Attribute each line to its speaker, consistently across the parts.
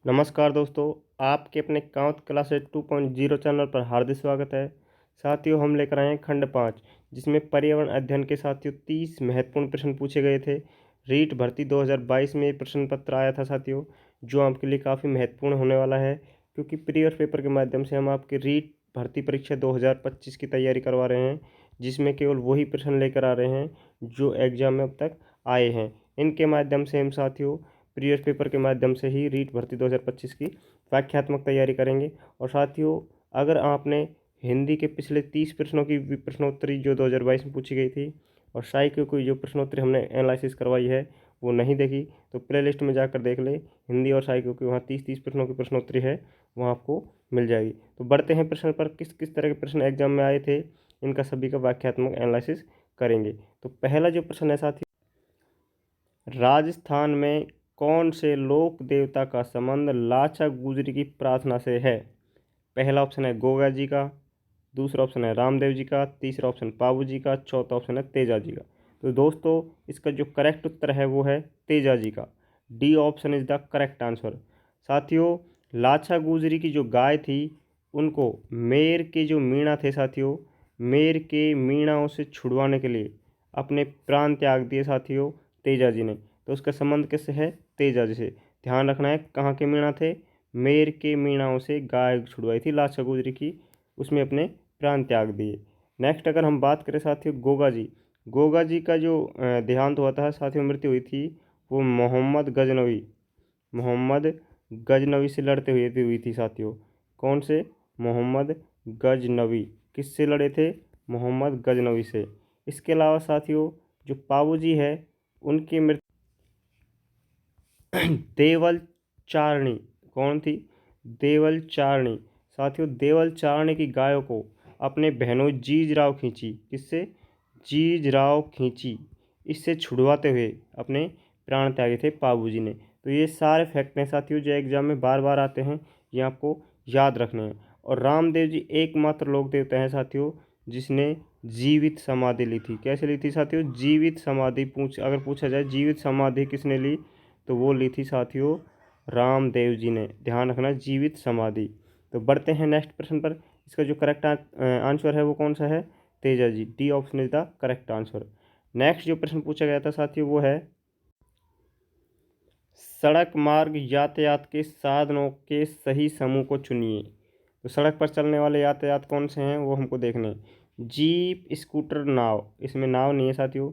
Speaker 1: नमस्कार दोस्तों, आपके अपने कांवत क्लासेस 2.0 चैनल पर हार्दिक स्वागत है। साथियों, हम लेकर आए हैं खंड 5, जिसमें पर्यावरण अध्ययन के साथियों 30 महत्वपूर्ण प्रश्न पूछे गए थे। रीट भर्ती 2022 में प्रश्न पत्र आया था साथियों, जो आपके लिए काफ़ी महत्वपूर्ण होने वाला है, क्योंकि प्रीवियस पेपर के माध्यम से हम आपके रीट भर्ती परीक्षा 2025 की तैयारी करवा रहे हैं, जिसमें केवल वही प्रश्न लेकर आ रहे हैं जो एग्जाम में अब तक आए हैं। इनके माध्यम से हम साथियों प्रीवियस पेपर के माध्यम से ही रीट भर्ती 2025 की व्याख्यात्मक तैयारी करेंगे। और साथियों, अगर आपने हिंदी के पिछले 30 प्रश्नों की प्रश्नोत्तरी जो 2022 में पूछी गई थी और साहित्य की जो प्रश्नोत्तरी हमने एनालिसिस करवाई है वो नहीं देखी, तो प्ले लिस्ट में जाकर देख ले। हिंदी और साहित्य की वहाँ 30 प्रश्नों की प्रश्नोत्तरी है, वहाँ आपको मिल जाएगी। तो बढ़ते हैं प्रश्न पर, किस किस तरह के प्रश्न एग्जाम में आए थे, इनका सभी का व्याख्यात्मक एनालिसिस करेंगे। तो पहला जो प्रश्न है साथी, राजस्थान में कौन से लोक देवता का संबंध लाचा गुजरी की प्रार्थना से है? पहला ऑप्शन है गोगा जी का, दूसरा ऑप्शन है रामदेव जी का, तीसरा ऑप्शन पाबू जी का, चौथा ऑप्शन है तेजा जी का। तो दोस्तों, इसका जो करेक्ट उत्तर है वो है तेजा जी का। D option is the correct answer. साथियों, लाचा गुजरी की जो गाय थी, उनको मेर के जो मीणा थे साथियों, मेर के मीणाओं से छुड़वाने के लिए अपने प्राण त्याग दिए साथियों तेजा जी ने। तो उसका संबंध किससे है? तेजा जी से। ध्यान रखना है, कहाँ के मीणा थे? मेर के मीणाओं से गाय छुड़वाई थी लाचा गुजरी की, उसमें अपने प्राण त्याग दिए। नेक्स्ट अगर हम बात करें साथियों गोगा जी, गोगा जी का जो देहांत हुआ था साथियों, मृत्यु हुई थी, वो मोहम्मद गजनवी से लड़ते हुई थी साथियों। कौन से? मोहम्मद गजनवी। किससे लड़े थे? मोहम्मद गजनवी से। इसके अलावा साथियों, जो पाबू जी है, उनकी मृत्यु देवल चारणी। कौन थी? देवल चारणी। साथियों, देवल चारणी की गायों को अपने बहनोई जीजराव खींची। किससे? जीजराव खींची। इससे छुड़वाते हुए अपने प्राण त्यागे थे पाबू जी ने। तो ये सारे फैक्ट हैं साथियों, जो एग्जाम में बार बार आते हैं, ये आपको याद रखने हैं। और रामदेव जी एकमात्र लोक देवता हैं साथियों जिसने जीवित समाधि ली थी। कैसे ली थी साथियों? जीवित समाधि। अगर पूछा जाए जीवित समाधि किसने ली, तो वो ली थी साथियों रामदेव जी ने। ध्यान रखना, जीवित समाधि। तो बढ़ते हैं नेक्स्ट प्रश्न पर। इसका जो करेक्ट आंसर है वो कौन सा है? Teja ji. D option is the correct answer. Next जो प्रश्न पूछा गया था साथियों वो है, सड़क मार्ग यातायात के साधनों के सही समूह को चुनिए। तो सड़क पर चलने वाले यातायात कौन से हैं वो हमको देखने हैं। जीप, स्कूटर, नाव। इसमें नाव नहीं है साथियों।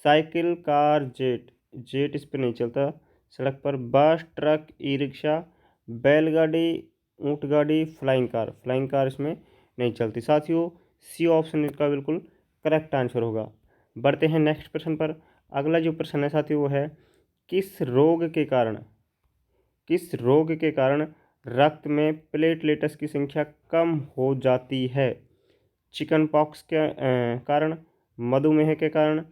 Speaker 1: Cycle, car, jet. जेट इस पर नहीं चलता सड़क पर। बस, ट्रक, ई रिक्शा, बैलगाड़ी, ऊंट गाड़ी, फ्लाइंग कार। फ्लाइंग कार इसमें नहीं चलती साथियों। सी ऑप्शन इसका बिल्कुल करेक्ट आंसर होगा। बढ़ते हैं नेक्स्ट प्रश्न पर। अगला जो प्रश्न है साथियों वो है, किस रोग के कारण रक्त में प्लेटलेट्स की संख्या कम हो जाती है? चिकन पॉक्स के कारण, मधुमेह के कारण,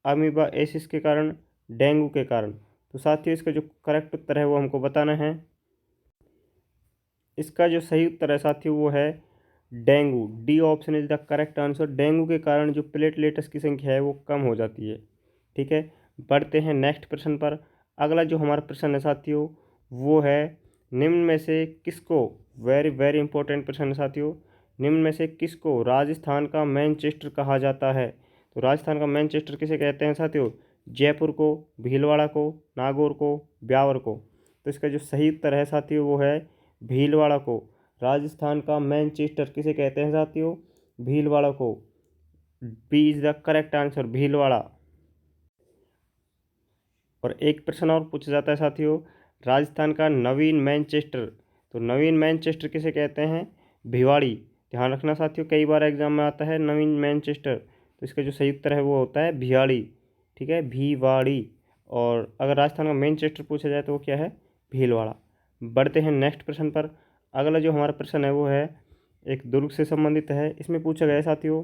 Speaker 1: अमीबा एसिस के कारण, डेंगू के कारण। तो साथियों, इसका जो करेक्ट उत्तर है वो हमको बताना है। इसका जो सही उत्तर है साथियों वो है dengue. D option is the correct answer. Dengue के कारण जो प्लेटलेट्स की संख्या है वो कम हो जाती है। ठीक है, बढ़ते हैं नेक्स्ट प्रश्न पर। अगला जो हमारा प्रश्न है साथियों वो है, निम्न में से किसको, वेरी वेरी इंपॉर्टेंट प्रश्न है साथियों, निम्न में से किसको राजस्थान का मैनचेस्टर कहा जाता है? तो राजस्थान का मैनचेस्टर किसे कहते हैं साथियों? जयपुर को, भीलवाड़ा को, नागौर को, ब्यावर को। तो इसका जो सही उत्तर है साथियों वो है भीलवाड़ा को। राजस्थान का मैनचेस्टर किसे कहते हैं साथियों? भीलवाड़ा को। B is the correct answer, Bhilwara. और एक प्रश्न और पूछा जाता है साथियों, राजस्थान का नवीन मैनचेस्टर। तो नवीन मैनचेस्टर किसे कहते हैं? भिवाड़ी। ध्यान रखना साथियों, कई बार एग्जाम में आता है नवीन मैनचेस्टर। तो इसका जो सही उत्तर है वो होता है भिवाड़ी। ठीक है, भिवाड़ी। और अगर राजस्थान का मैनचेस्टर पूछा जाए तो वो क्या है? भीलवाड़ा। बढ़ते हैं नेक्स्ट प्रश्न पर। अगला जो हमारा प्रश्न है वो है, एक दुर्ग से संबंधित है। इसमें पूछा गया है साथियों,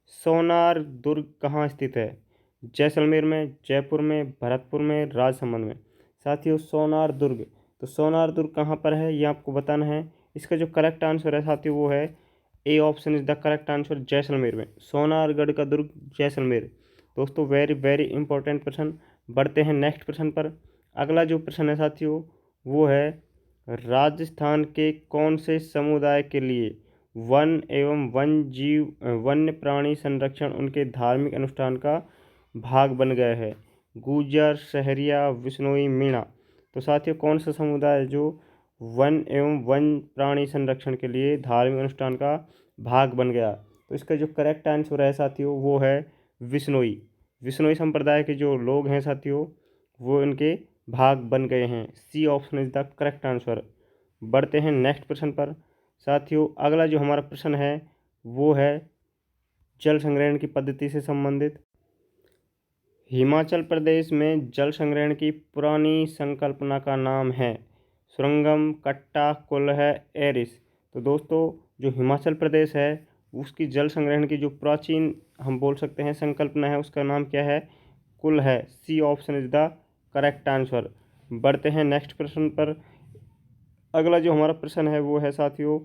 Speaker 1: सोनार दुर्ग कहाँ स्थित है? जैसलमेर में, जयपुर में, भरतपुर में, राजसमंद में। साथियों, सोनार दुर्ग, तो सोनार दुर्ग कहाँ पर है ये आपको बताना है। इसका जो करेक्ट आंसर है साथियों वो है A option is the correct answer, Jaisalmer में। सोनारगढ़ का दुर्ग जैसलमेर। दोस्तों, वेरी वेरी इंपॉर्टेंट प्रश्न। बढ़ते हैं नेक्स्ट प्रश्न पर। अगला जो प्रश्न है साथियों वो है, राजस्थान के कौन से समुदाय के लिए वन एवं वन्य प्राणी संरक्षण उनके धार्मिक अनुष्ठान का भाग बन गया है? गुर्जर, सहरिया, बिश्नोई, मीणा। तो साथियों, कौन सा समुदाय जो वन एवं वन्य प्राणी संरक्षण के लिए धार्मिक अनुष्ठान का भाग बन गया? तो इसका जो करेक्ट आंसर है साथियों वो है बिश्नोई। बिश्नोई संप्रदाय के जो लोग हैं साथियों वो इनके भाग बन गए हैं। C option is the correct answer. बढ़ते हैं नेक्स्ट प्रश्न पर। साथियों, अगला जो हमारा प्रश्न है वो है जल संग्रहण की पद्धति से संबंधित। हिमाचल प्रदेश में जल संग्रहण की पुरानी संकल्पना का नाम है सुरंगम, कट्टा, कुल्ह, एरिस। तो दोस्तों, जो हिमाचल प्रदेश है उसकी जल संग्रहण की जो प्राचीन हम बोल सकते हैं संकल्पना है उसका नाम क्या है? कुल्ह है। C option is the correct answer. बढ़ते हैं नेक्स्ट प्रश्न पर। अगला जो हमारा प्रश्न है वो है साथियों,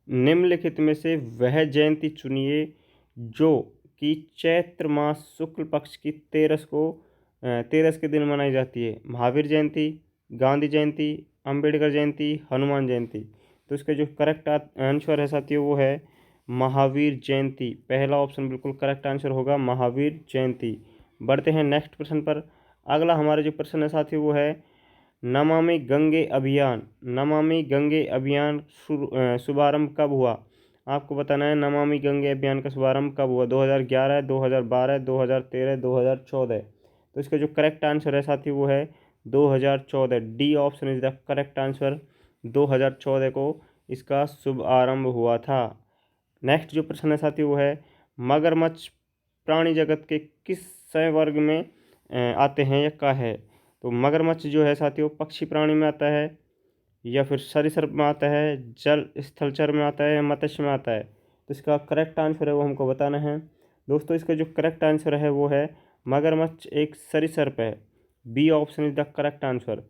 Speaker 1: निम्नलिखित में से वह जयंती चुनिए जो कि चैत्र मास शुक्ल पक्ष की तेरस के दिन मनाई जाती है। महावीर जयंती, गांधी जयंती, अंबेडकर जयंती, हनुमान जयंती। तो इसका जो करेक्ट आंसर है साथियों वो है महावीर जयंती। पहला ऑप्शन बिल्कुल करेक्ट आंसर होगा, महावीर जयंती। बढ़ते हैं नेक्स्ट प्रश्न पर। अगला हमारा जो प्रश्न है साथियों वो है नमामि गंगे अभियान। नमामि गंगे अभियान शुभारंभ कब हुआ? आपको बताना है नमामि गंगे अभियान का शुभारंभ कब हुआ। 2011, 2012, 2013, 2014। तो इसका जो करेक्ट आंसर है साथी वो है 2014। D option is the correct answer. 2014 को इसका शुभारंभ हुआ था। नेक्स्ट जो प्रश्न है साथी वो है मगरमच्छ प्राणी जगत के किस संवर्ग में आते हैं या का है? तो मगरमच्छ जो है साथियों पक्षी प्राणी में आता है या फिर सरीसृप में आता है, जल स्थलचर में आता है या मत्स्य में आता है? तो इसका करेक्ट आंसर है वो हमको बताना है। दोस्तों, इसका जो करेक्ट आंसर है वो है मगरमच्छ एक सरीसृप है। B option is the correct answer.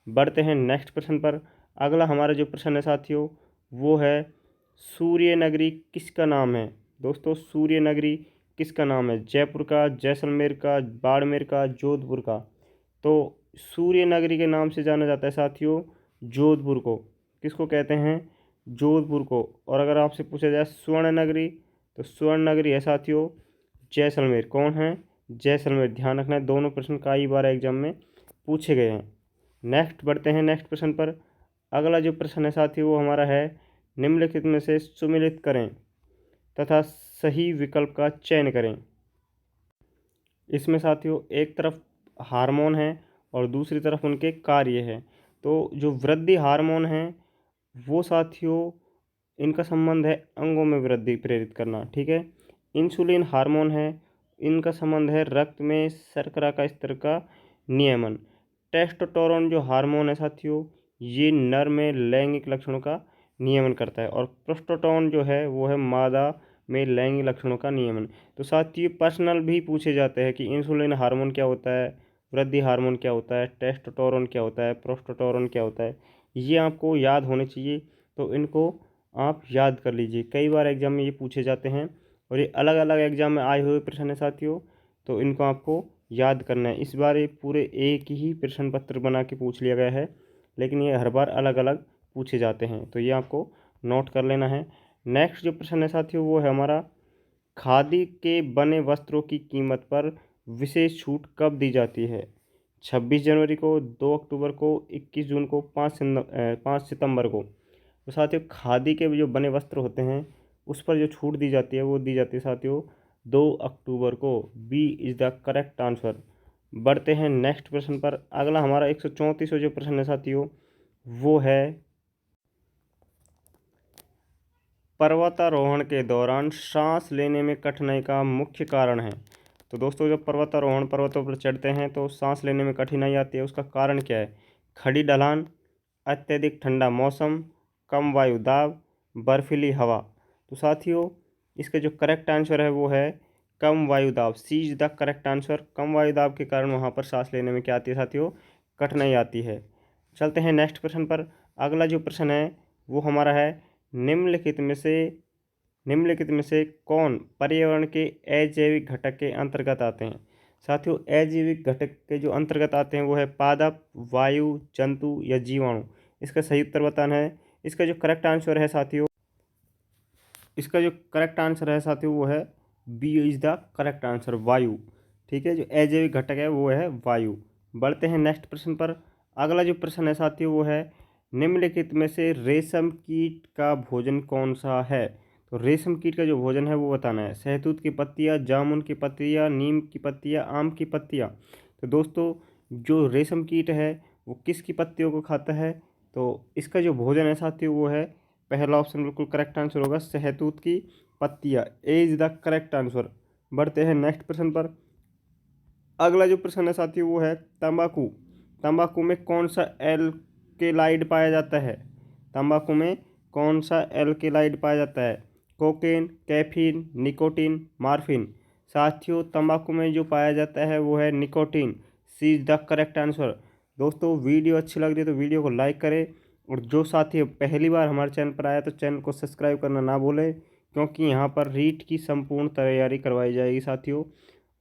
Speaker 1: बढ़ते हैं नेक्स्ट प्रश्न पर। अगला हमारा जो प्रश्न है साथियों वो है सूर्य नगरी किसका नाम है? दोस्तों, सूर्य नगरी किसका नाम है? जयपुर का, जैसलमेर का, बाड़मेर का, जोधपुर का? तो सूर्य नगरी के नाम से जाना जाता है साथियों जोधपुर को। किसको कहते हैं? जोधपुर को। और अगर आपसे पूछा जाए स्वर्ण नगरी, तो स्वर्ण नगरी है साथियों जैसलमेर। कौन है? जैसलमेर। ध्यान रखना है, दोनों प्रश्न कई बार एग्जाम में पूछे गए हैं। नेक्स्ट बढ़ते हैं नेक्स्ट प्रश्न पर। अगला जो प्रश्न है साथियों वो हमारा है निम्नलिखित में से सुमेलित करें तथा सही विकल्प का चयन करें। इसमें साथियों एक तरफ हार्मोन है और दूसरी तरफ उनके कार्य है। तो जो वृद्धि हार्मोन है वो साथियों इनका संबंध है अंगों में वृद्धि प्रेरित करना, ठीक है। इंसुलिन हार्मोन है, इनका संबंध है रक्त में शर्करा का स्तर का नियमन। टेस्टोस्टेरोन जो हार्मोन है साथियों ये नर में लैंगिक लक्षणों का नियमन करता है और प्रोस्टेरोन जो है वो है मादा में लैंगिक लक्षणों का नियमन। तो साथियों पर्सनल भी पूछे जाते हैं कि इंसुलिन हार्मोन क्या होता है, वृद्धि हार्मोन क्या होता है, टेस्टोस्टेरोन क्या होता है, प्रोस्टेरोन क्या होता है, ये आपको याद होने चाहिए। तो इनको आप याद कर लीजिए, कई बार एग्जाम में ये पूछे जाते हैं और ये अलग अलग एग्जाम में आए हुए प्रश्न है साथियों। तो इनको आपको याद करना है। इस बार ये पूरे एक ही प्रश्न पत्र बना के पूछ लिया गया है लेकिन ये हर बार अलग अलग पूछे जाते हैं, तो ये आपको नोट कर लेना है। नेक्स्ट जो प्रश्न है साथियों वो है हमारा खादी के बने वस्त्रों की कीमत पर विशेष छूट कब दी जाती है? 26 जनवरी को, 2 अक्टूबर को, 21 जून को, 5 सितंबर को? तो साथियों खादी के जो बने वस्त्र होते हैं उस पर जो छूट दी जाती है वो दी जाती है साथियों 2 अक्टूबर को। B is the correct answer. बढ़ते हैं नेक्स्ट प्रश्न पर। अगला हमारा 134वां जो प्रश्न है साथियों वो है पर्वतारोहण के दौरान सांस लेने में कठिनाई का मुख्य कारण है। तो दोस्तों जब पर्वतारोहण पर्वतों पर चढ़ते हैं तो सांस लेने में कठिनाई आती है, उसका कारण क्या है? खड़ी ढलान, अत्यधिक ठंडा मौसम, कम वायु दाब, बर्फीली हवा? तो साथियों इसका जो करेक्ट आंसर है वो है कम वायु दाब। सी इज द करेक्ट आंसर। कम वायु दाब के कारण वहाँ पर सांस लेने में क्या आती है साथियों? कठिनाई आती है। चलते हैं नेक्स्ट प्रश्न पर। अगला जो प्रश्न है वो हमारा है निम्नलिखित में से कौन पर्यावरण के अजैविक घटक के अंतर्गत आते हैं? साथियों अजैविक घटक के जो अंतर्गत आते हैं वो है पादप, वायु, जंतु या जीवाणु। इसका सही उत्तर बताना है। इसका जो करेक्ट आंसर है साथियों वो है B is the correct answer, वायु। ठीक है, जो अजैविक घटक है वो है वायु। बढ़ते हैं नेक्स्ट प्रश्न पर। अगला जो प्रश्न है साथियों वो है निम्नलिखित में से रेशम कीट का भोजन कौन सा है। तो रेशम कीट का जो भोजन है वो बताना है। शहतूत की पत्तियाँ, जामुन की पत्तियाँ, नीम की पत्तियाँ, आम की पत्तियाँ। तो दोस्तों जो रेशम कीट है वो किसकी पत्तियों को खाता है। तो इसका जो भोजन है साथियों वो है, पहला ऑप्शन बिल्कुल करेक्ट आंसर होगा, शहतूत की पत्तियाँ। ए इज द करेक्ट आंसर। बढ़ते हैं नेक्स्ट प्रश्न पर। अगला जो प्रश्न है साथियों वो है तंबाकू। तंबाकू में कौन सा एल्केलाइड पाया जाता है। तंबाकू में कौन सा एल्केलाइड पाया जाता है। Cocaine, caffeine, nicotine, morphine. साथियों तंबाकू में जो पाया जाता है वो है nicotine. C is the correct answer. दोस्तों वीडियो अच्छी लग रही है तो वीडियो को लाइक करें, और जो साथी पहली बार हमारे चैनल पर आया तो चैनल को सब्सक्राइब करना ना भूलें, क्योंकि यहाँ पर रीट की संपूर्ण तैयारी करवाई जाएगी साथियों।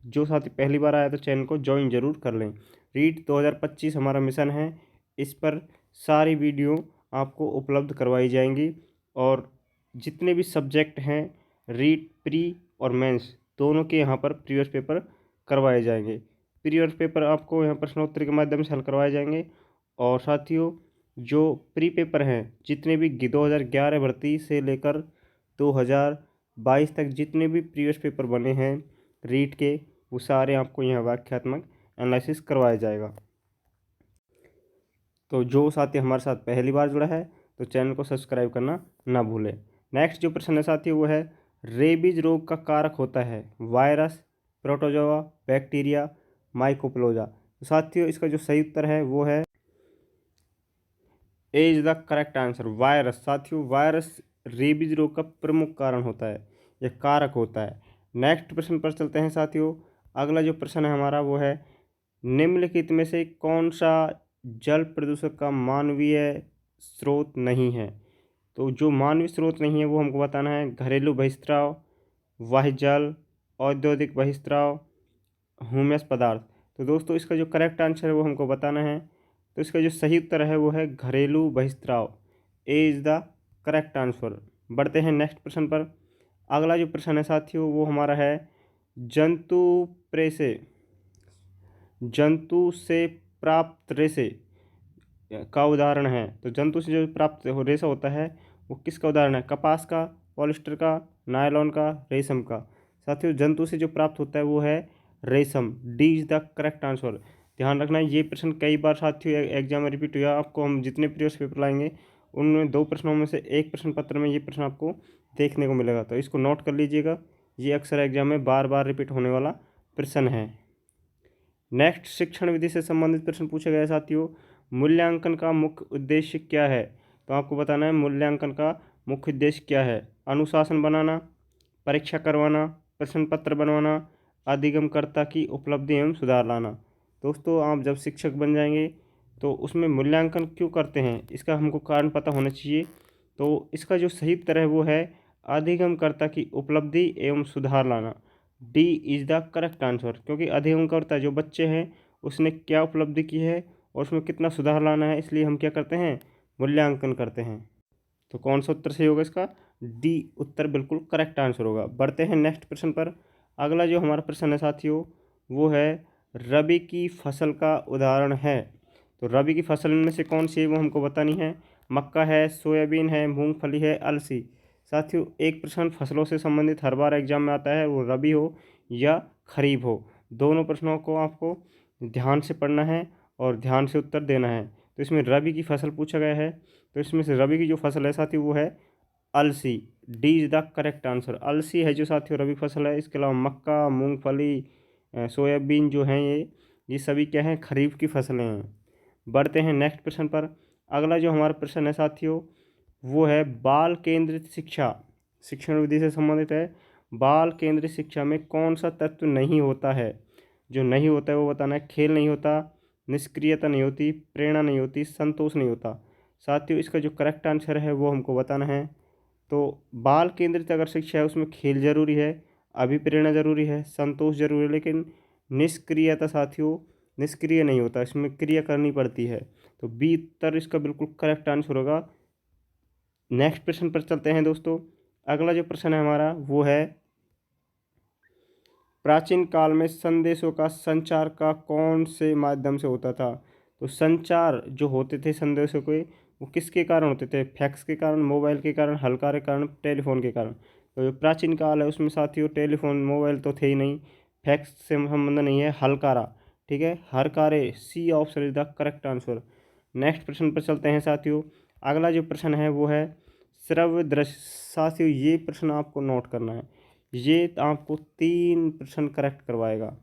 Speaker 1: जो साथी पहली बार आया तो चैनल को ज्वाइन जरूर कर लें। रीट 2025 हमारा मिशन है, इस पर सारी वीडियो आपको उपलब्ध करवाई जाएंगी, और जितने भी सब्जेक्ट हैं रीट प्री और मेंस दोनों के यहाँ पर प्रीवियस पेपर करवाए जाएंगे। प्रीवियस पेपर आपको यहाँ प्रश्नोत्तरी के माध्यम से हल करवाए जाएंगे। और साथियों जो प्री पेपर हैं जितने भी 2011 भर्ती से लेकर 2022 तक जितने भी प्रीवियस पेपर बने हैं रीट के, वो सारे आपको यहाँ व्याख्यात्मक एनालिसिस करवाया जाएगा। तो जो साथी हमारे साथ पहली बार जुड़ा है तो चैनल को सब्सक्राइब करना ना भूलें। नेक्स्ट जो प्रश्न है साथी वो है रेबीज रोग का कारक होता है वायरस, प्रोटोजोआ, बैक्टीरिया, माइकोप्लाज्मा। तो साथियों इसका जो सही उत्तर है वो है A is the correct answer, virus. साथियों वायरस रेबीज रोग का प्रमुख कारण होता है, यह कारक होता है। नेक्स्ट प्रश्न पर चलते हैं साथियों। अगला जो प्रश्न है हमारा वो है निम्नलिखित में से कौन सा जल प्रदूषण का मानवीय स्रोत नहीं है। तो जो मानवीय स्रोत नहीं है वो हमको बताना है। घरेलू बहिस्राव, वाह्य जल, औद्योगिक बहिस्राव, ह्यूमस पदार्थ। तो दोस्तों इसका जो करेक्ट आंसर है वो हमको बताना है। तो इसका जो सही उत्तर है वो है घरेलू बहिस्राव। A is the correct answer. बढ़ते हैं नेक्स्ट प्रश्न पर। अगला जो प्रश्न है साथियों वो हमारा है जंतु प्रेसे जंतु से प्राप्त रेशे का उदाहरण है। तो जंतु से जो प्राप्त रेशा होता है वो किसका उदाहरण है। कपास का, पॉलिस्टर का, नायलॉन का, रेशम का। साथियों जंतु से जो प्राप्त होता है वो है रेशम। D is the correct answer. ध्यान रखना ये प्रश्न कई बार साथियों एग्जाम में रिपीट हुआ। आपको हम जितने प्रीवियस पेपर लाएंगे उनमें 2 प्रश्नों में से एक प्रश्न पत्र में ये प्रश्न आपको देखने को मिलेगा, तो इसको नोट कर लीजिएगा। ये अक्सर एग्जाम में बार बार रिपीट होने वाला प्रश्न है। नेक्स्ट शिक्षण विधि से संबंधित प्रश्न पूछे गए साथियों। मूल्यांकन का मुख्य उद्देश्य क्या है। तो आपको बताना है मूल्यांकन का मुख्य उद्देश्य क्या है। अनुशासन बनाना, परीक्षा करवाना, प्रश्न पत्र बनवाना, अधिगमकर्ता की उपलब्धि एवं सुधार लाना। दोस्तों आप जब शिक्षक बन जाएंगे तो उसमें मूल्यांकन क्यों करते हैं इसका हमको कारण पता होना चाहिए। तो इसका जो सही उत्तर है वो है अधिगमकर्ता की उपलब्धि एवं सुधार लाना। D is the correct answer, क्योंकि अधिगमकर्ता जो बच्चे हैं उसने क्या उपलब्धि की है और उसमें कितना सुधार लाना है, इसलिए हम क्या करते हैं मूल्यांकन करते हैं। तो कौन सा उत्तर सही होगा इसका। डी उत्तर बिल्कुल करेक्ट आंसर होगा। बढ़ते हैं नेक्स्ट प्रश्न पर। अगला जो हमारा प्रश्न है साथियों वो है रबी की फसल का उदाहरण है। तो रबी की फसल में से कौन सी है वो हमको बतानी है। मक्का है, सोयाबीन है, मूंगफली है, अलसी। साथियों एक प्रश्न फसलों से संबंधित हर बार एग्जाम में आता है, वो रबी हो या खरीफ हो, दोनों प्रश्नों को आपको ध्यान से पढ़ना है और ध्यान से उत्तर देना है। तो इसमें रबी की फसल पूछा गया है, तो इसमें से रबी की जो फसल है साथियों वो है अलसी। D is the correct answer. अलसी है जो साथियों रबी फसल है। इसके अलावा मक्का, मूंगफली, सोयाबीन जो हैं ये सभी क्या हैं खरीफ की फसलें हैं। बढ़ते हैं नेक्स्ट प्रश्न पर। अगला जो हमारा प्रश्न है साथियों वो है बाल केंद्रित शिक्षा, शिक्षण विधि से संबंधित है। बाल केंद्रित शिक्षा में कौन सा तत्व नहीं होता है। जो नहीं होता है वो बताना है। खेल नहीं होता, निष्क्रियता नहीं होती, प्रेरणा नहीं होती, संतोष नहीं होता। साथियों इसका जो करेक्ट आंसर है वो हमको बताना है। तो बाल केंद्रित अगर शिक्षा है उसमें खेल जरूरी है, अभिप्रेरणा जरूरी है, संतोष जरूरी है, लेकिन निष्क्रियता साथियों निष्क्रिय नहीं होता, इसमें क्रिया करनी पड़ती है। तो बी उत्तर इसका बिल्कुल करेक्ट आंसर होगा। नेक्स्ट प्रश्न पर चलते हैं दोस्तों। अगला जो प्रश्न है हमारा वो है, प्राचीन काल में संदेशों का संचार का कौन से माध्यम से होता था। तो संचार जो होते थे संदेशों के, वो किसके कारण होते थे? फैक्स के कारण, मोबाइल के कारण, हलकारे के कारण, टेलीफोन के कारण। तो जो प्राचीन काल है उसमें साथियों टेलीफोन मोबाइल तो थे ही नहीं, फैक्स से संबंध नहीं है, हलकारा। ठीक है, हरकारे, C option is the correct answer. Next प्रश्न पर चलते हैं साथियों। अगला जो प्रश्न है वो है श्रव्य दृश्य। साथियों ये प्रश्न आपको नोट करना है, ये आपको 3 प्रश्न करेक्ट करवाएगा।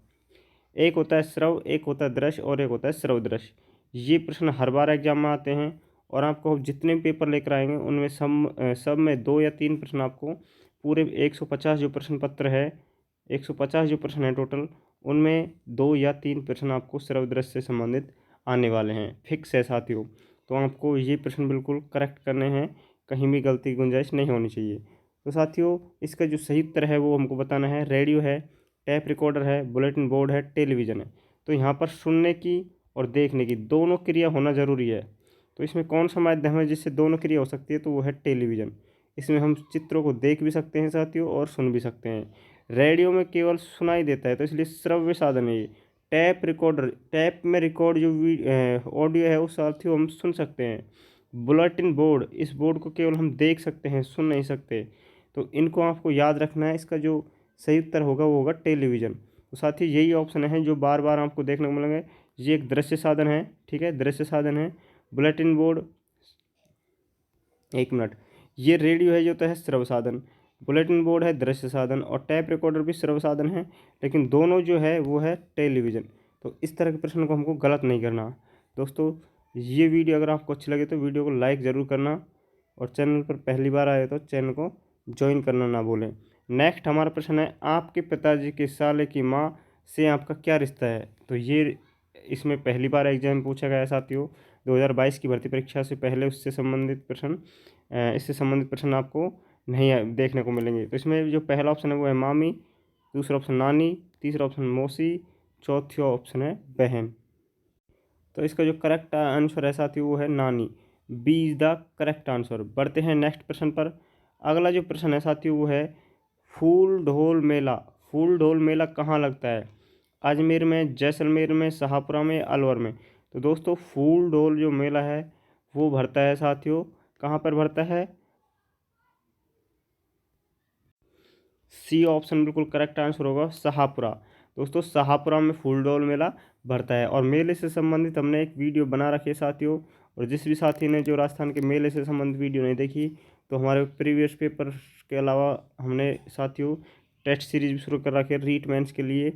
Speaker 1: एक होता है श्रव, एक होता है दृश्य और एक होता है श्रव दृश्य। ये प्रश्न हर बार एग्जाम में आते हैं और आपको जितने भी पेपर लेकर आएंगे उनमें सब में 2 या 3 प्रश्न आपको पूरे 150 जो प्रश्न पत्र है, 150 जो प्रश्न है टोटल, उनमें 2 या 3 प्रश्न आपको श्रव दृश्य से संबंधित आने वाले हैं, फिक्स है साथियों। तो आपको ये प्रश्न बिल्कुल करेक्ट करने हैं, कहीं भी गलती गुंजाइश नहीं होनी चाहिए। तो साथियों इसका जो सही उत्तर है वो हमको बताना है। रेडियो है, टैप रिकॉर्डर है, बुलेटिन बोर्ड है, टेलीविज़न है। तो यहाँ पर सुनने की और देखने की दोनों क्रिया होना ज़रूरी है। तो इसमें कौन सा माध्यम है जिससे दोनों क्रिया हो सकती है? तो वो है टेलीविज़न। इसमें हम चित्रों को देख भी सकते हैं साथियों और सुन भी सकते हैं। रेडियो में केवल सुनाई देता है तो इसलिए श्रव्य साधन है ये। टैप रिकॉर्डर, टैप में रिकॉर्ड जो ऑडियो है उस साथियों हम सुन सकते हैं। बुलेटिन बोर्ड, इस बोर्ड को केवल हम देख सकते हैं, सुन नहीं सकते। तो इनको आपको याद रखना है। इसका जो सही उत्तर होगा वो होगा टेलीविज़न। तो साथियों यही ऑप्शन है जो बार बार आपको देखने को मिलेंगे। ये एक दृश्य साधन है, ठीक है, दृश्य साधन है। बुलेटिन बोर्ड, एक मिनट, ये रेडियो है जो तो है श्रव्य साधन, बुलेटिन बोर्ड है दृश्य साधन और टैप रिकॉर्डर भी श्रव्य साधन है, लेकिन दोनों जो है वो है टेलीविज़न। तो इस तरह के प्रश्न को हमको गलत नहीं करना। दोस्तों ये वीडियो अगर आपको अच्छी लगे तो वीडियो को लाइक ज़रूर करना और चैनल पर पहली बार आए तो चैनल को ज्वाइन करना ना भूलें। नेक्स्ट हमारा प्रश्न है, आपके पिताजी के साले की माँ से आपका क्या रिश्ता है। तो ये इसमें पहली बार एग्जाम में पूछा गया है साथियों, 2022 की भर्ती परीक्षा से पहले उससे संबंधित प्रश्न, इससे संबंधित प्रश्न आपको नहीं देखने को मिलेंगे। तो इसमें जो पहला ऑप्शन है वो है मामी, दूसरा ऑप्शन नानी, तीसरा ऑप्शन मौसी, चौथा ऑप्शन है बहन। तो इसका जो करेक्ट आंसर है साथियों वो है नानी, B is the correct answer. बढ़ते हैं नेक्स्ट प्रश्न पर। अगला जो प्रश्न है साथियों वो है फूल ढोल मेला। फूल ढोल मेला कहाँ लगता है? अजमेर में, जैसलमेर में, शाहपुरा में, अलवर में। तो दोस्तों फूल ढोल जो मेला है वो भरता है साथियों, कहाँ पर भरता है? सी ऑप्शन बिल्कुल करेक्ट आंसर होगा, शाहपुरा। दोस्तों शाहपुरा में फूल ढोल मेला भरता है और मेले से संबंधित हमने एक वीडियो बना रखी है साथियों। और जिस भी साथी ने जो राजस्थान के मेले से संबंधित वीडियो नहीं देखी तो हमारे प्रीवियस पेपर के अलावा हमने साथियों टेस्ट सीरीज भी शुरू कर रखी है रीट मेंस के लिए।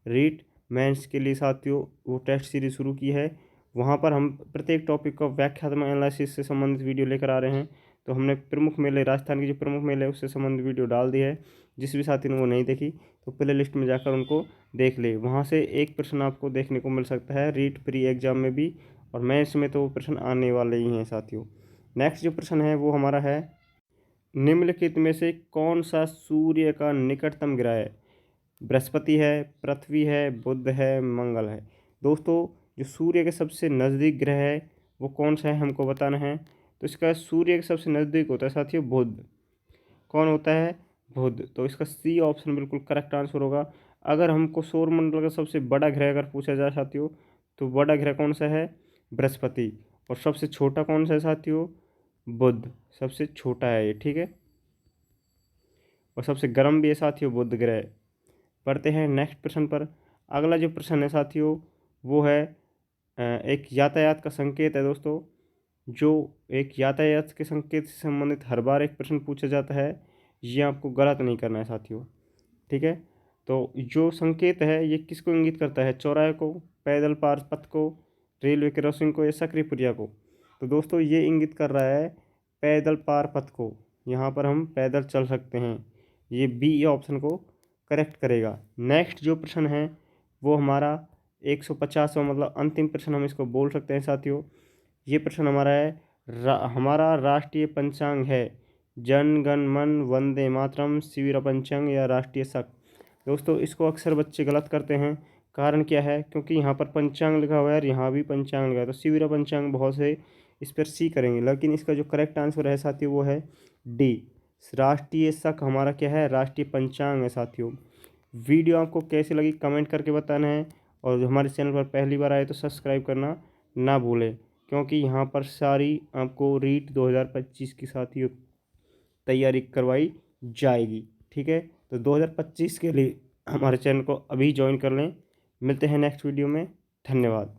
Speaker 1: रीट मेंस के लिए साथियों वो टेस्ट सीरीज शुरू की है, वहाँ पर हम प्रत्येक टॉपिक का व्याख्यात्मक एनालिसिस से संबंधित वीडियो लेकर आ रहे हैं। तो हमने प्रमुख मेले, राजस्थान की जो प्रमुख मेले है उससे संबंधित वीडियो डाल दी है। जिस भी साथी ने वो नहीं देखी तो प्ले लिस्ट में जाकर उनको देख ले, वहाँ से एक प्रश्न आपको देखने को मिल सकता है रीट प्री एग्जाम में भी, और मेंस में तो वो प्रश्न आने वाले ही हैं साथियों। नेक्स्ट जो प्रश्न है वो हमारा है, निम्नलिखित में से कौन सा सूर्य का निकटतम ग्रह है? बृहस्पति है, पृथ्वी है, बुध है, मंगल है। दोस्तों जो सूर्य के सबसे नज़दीक ग्रह है वो कौन सा है हमको बताना है। तो इसका सूर्य के सबसे नज़दीक होता है साथियों बुध। कौन होता है? बुध। तो इसका सी ऑप्शन बिल्कुल करेक्ट आंसर होगा। अगर हमको सौरमंडल का सबसे बड़ा ग्रह अगर पूछा जाए साथियों तो बड़ा ग्रह कौन सा है? बृहस्पति। और सबसे छोटा कौन सा है साथियों? बुध, सबसे छोटा है ये, ठीक है। और सबसे गर्म भी है साथियों बुध ग्रह। पढ़ते हैं नेक्स्ट प्रश्न पर। अगला जो प्रश्न है साथियों वो है एक यातायात का संकेत है दोस्तों। जो एक यातायात के संकेत से संबंधित हर बार एक प्रश्न पूछा जाता है, ये आपको गलत नहीं करना है साथियों, ठीक है। तो जो संकेत है ये किसको इंगित करता है? चौराहे को, पैदल पार पथ को, रेलवे क्रॉसिंग को या सक्रिय प्रक्रिया को? तो दोस्तों ये इंगित कर रहा है पैदल पार पथ को, यहाँ पर हम पैदल चल सकते हैं। ये बी ऑप्शन को करेक्ट करेगा। नेक्स्ट जो प्रश्न है वो हमारा 150वां मतलब अंतिम प्रश्न हम इसको बोल सकते हैं साथियों। ये प्रश्न हमारा है, हमारा राष्ट्रीय पंचांग है जन गण मन वंदे मातरम शिविर पंचांग या राष्ट्रीय शक। दोस्तों इसको अक्सर बच्चे गलत करते हैं, कारण क्या है, क्योंकि यहाँ पर पंचांग लिखा हुआ है और यहाँ भी पंचांग लिखा है, तो शिविर पंचांग बहुत से इस पर सी करेंगे, लेकिन इसका जो करेक्ट आंसर है साथियों वो है डी। राष्ट्रीय शक हमारा क्या है, राष्ट्रीय पंचांग है साथियों। वीडियो आपको कैसी लगी कमेंट करके बताना है, और जो हमारे चैनल पर पहली बार आए तो सब्सक्राइब करना ना भूलें, क्योंकि यहाँ पर सारी आपको रीट 2025 की साथियों तैयारी करवाई जाएगी। ठीक है, तो 2025 के लिए हमारे चैनल को अभी ज्वाइन कर लें। मिलते हैं नेक्स्ट वीडियो में। धन्यवाद।